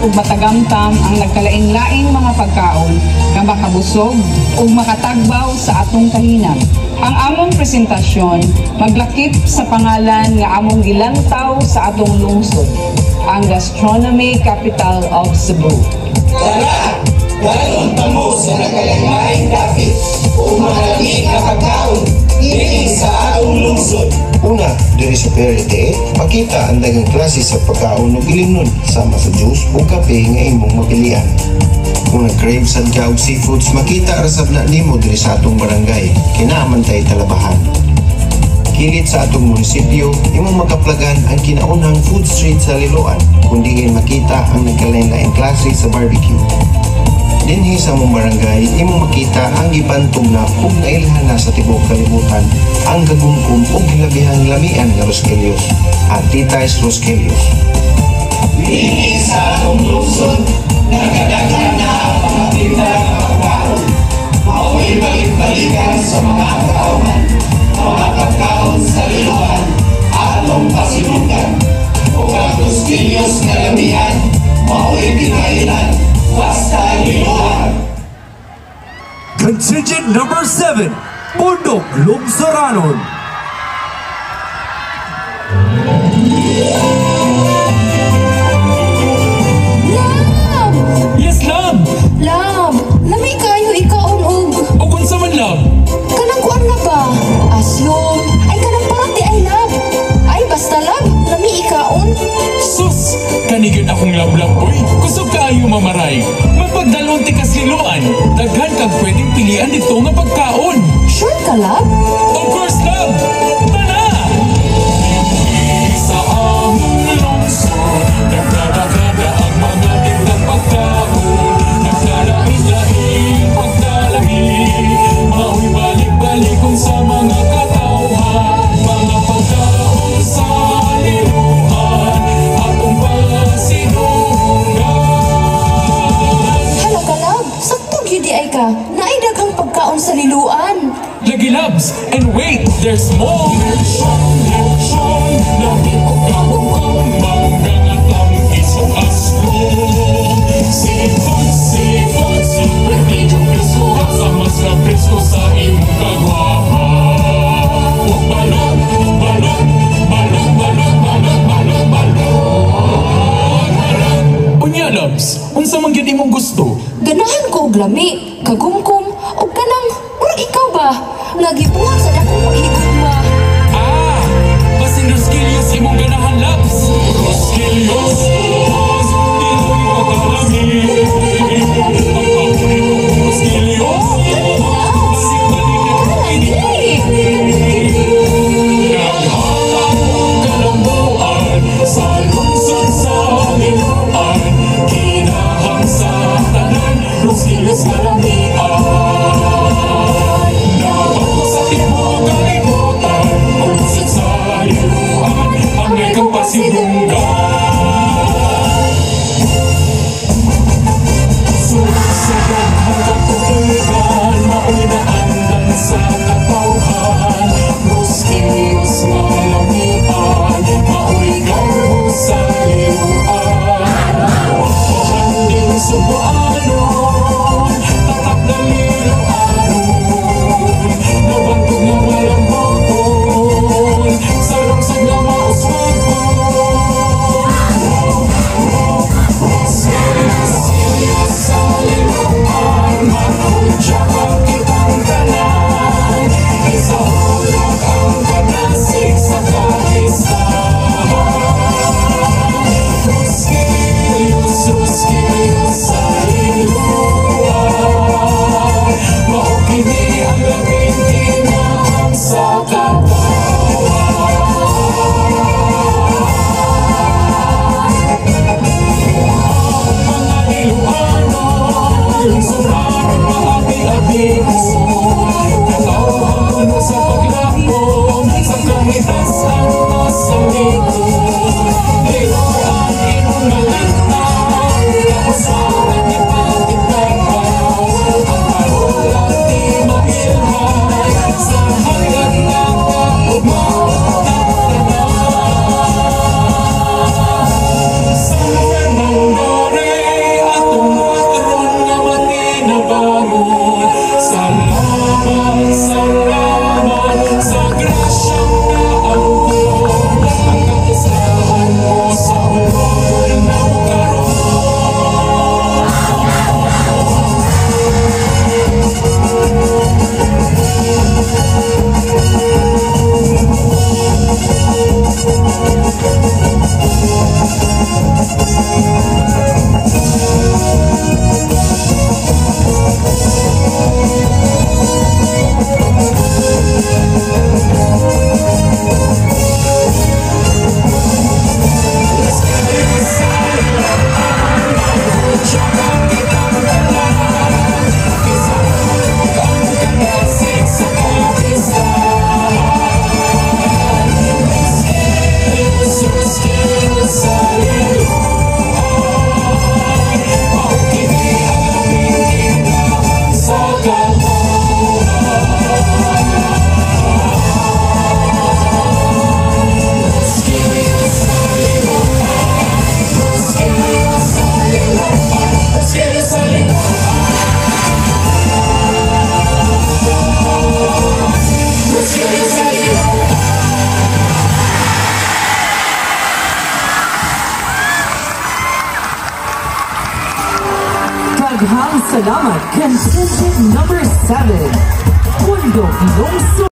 ug matagamtam ang nagkalain-laing mga pagkaon nga makabusog ug makatagbaw sa atong kahinang. Ang among presentasyon maglakip sa pangalan nga among gilantaw sa atong lungsod, ang Gastronomy Capital of Cebu. Tara! Galon tamo sa nagkalain-laing dapit o mahalagi na pagkaon dili sa atong lungsod. Una, diri sa PRT, makita ang dagang klase sa pagkaon ug ilimnon sama sa juice o kape nga imong mapilian. Kung nag-crave sad ka og seafoods, makita rasab na nimo diri sa atong barangay, Kinaamantay, Talabahan. Kilid sa atong munisipyo, imong makaplagan ang kinaunang food street sa Liloan, kundi makita ang nagkalain-laing klase sa barbecue. Dinhi sa mong barangay, imong makita ang ibantog na ug nailhan na sa tibok kalibutan ang gagumkum ug hilabihang lamian nga Rosquelios at Titay's Rosquelios. Dili sa atong lungsod, nagkadaghan na ang mga tinda ng pagkaon. Mao'y balik-balikan sa mga pagkaon. Mga pagkaon sa Liloan, atong pasimukan. O ang Rosquelios na lamian, mao'y kinailan. Basta Liloan. Contingent number 7, Bundok Lungsuranon. Love! Yes, love! Love! Lami kayo ikaon og... O kung sa man, love? Kanang kuan na ba? Aslong? Ay kanang parati ay love! Ay basta love! Lami ikaon! Sus! Kanigin akong love-love, boy. Kusog kaayo mamaray. Mapagdalon ti kasiluan. Daghan kag pwedeng pilian dito nga pagkaon. Sure ka love? Of course, love! Tana! Sa among lungsod, nagdadagada ang mga tindang pagkaon. Nagdalain-lain pagdalami. Mao'y balik-balikon sa mga katawhan. Mga pagkaon sa liruan. Atong pasinungan. Hala ka love! Sakto gyud ay ka! Naidaghang pagkaon sa liluan! Lagi loves, and wait, there's more. Lechon, namin o kabukong manggang at ang isong aslong. Seafood, medyo presko sa mas na presko sa imong kagwapa. Huwag balot. Unya loves, unsa man gyud imong gusto? Ganahan ko og lami, kagumkum, og kanang murag ikaw ba? Nga gibuhat sa dakong paghigugma. Basin Rosquelios imong ganahan loves. Rosquelios, dino'y makalami. Pagkakunin mo Rosquelios, balik-balik naghalang kalambuan sa lungsod sa Liloan. Kinahang sa tanan, Rosquelios kalamian. Nabato sa tibok kalibutan, lungsod sa Liloan, ang ikaw pasilunggan. Susunod hanggang tutugan, mao'y naandan sa katawhan. Rosquelios malamian, mao'y garbo sa Liloan. Pahanding Subuanon, tatak na Liloanon. Nabantog na walang bukon, sa lungsod na mauswagon. Rosquelios sa Liloan, manudya ang kitang tanan. Isa hulog ang kanasig sa kaisahan. Rosquelios sa Daghang salamat, contingent number 7. Bundok Lungsod.